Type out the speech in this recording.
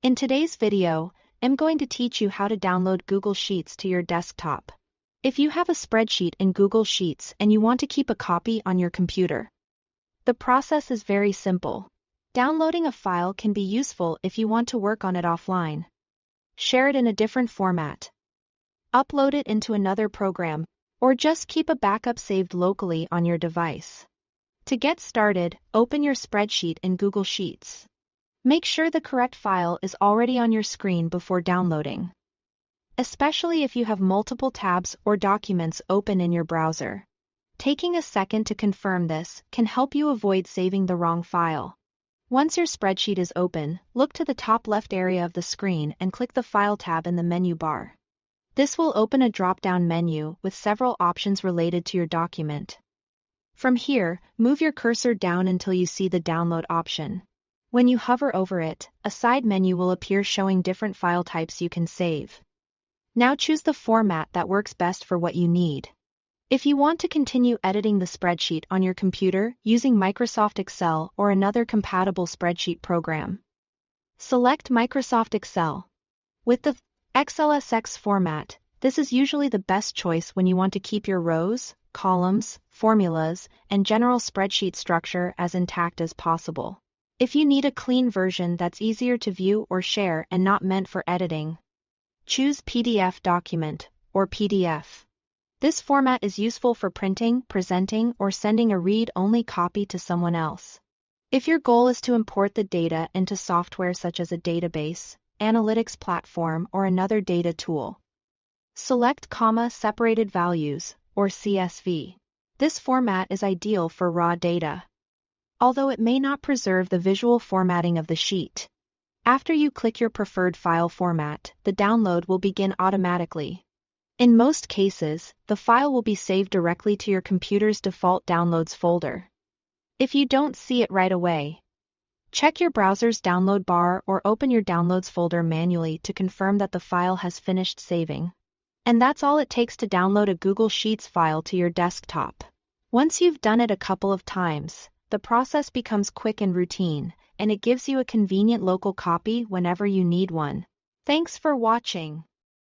In today's video, I'm going to teach you how to download Google Sheets to your desktop. If you have a spreadsheet in Google Sheets and you want to keep a copy on your computer, the process is very simple. Downloading a file can be useful if you want to work on it offline. Share it in a different format. Upload it into another program, or just keep a backup saved locally on your device. To get started, open your spreadsheet in Google Sheets. Make sure the correct file is already on your screen before downloading, especially if you have multiple tabs or documents open in your browser. Taking a second to confirm this can help you avoid saving the wrong file. Once your spreadsheet is open, look to the top left area of the screen and click the File tab in the menu bar. This will open a drop-down menu with several options related to your document. From here, move your cursor down until you see the Download option. When you hover over it, a side menu will appear showing different file types you can save. Now choose the format that works best for what you need. If you want to continue editing the spreadsheet on your computer using Microsoft Excel or another compatible spreadsheet program, select Microsoft Excel. With the XLSX format, this is usually the best choice when you want to keep your rows, columns, formulas, and general spreadsheet structure as intact as possible. If you need a clean version that's easier to view or share and not meant for editing, choose PDF document, or PDF. This format is useful for printing, presenting, or sending a read-only copy to someone else. If your goal is to import the data into software such as a database, analytics platform, or another data tool, select comma-separated values, or CSV. This format is ideal for raw data, although it may not preserve the visual formatting of the sheet. After you click your preferred file format, the download will begin automatically. In most cases, the file will be saved directly to your computer's default downloads folder. If you don't see it right away, check your browser's download bar or open your downloads folder manually to confirm that the file has finished saving. And that's all it takes to download a Google Sheets file to your desktop. Once you've done it a couple of times, the process becomes quick and routine, and it gives you a convenient local copy whenever you need one. Thanks for watching.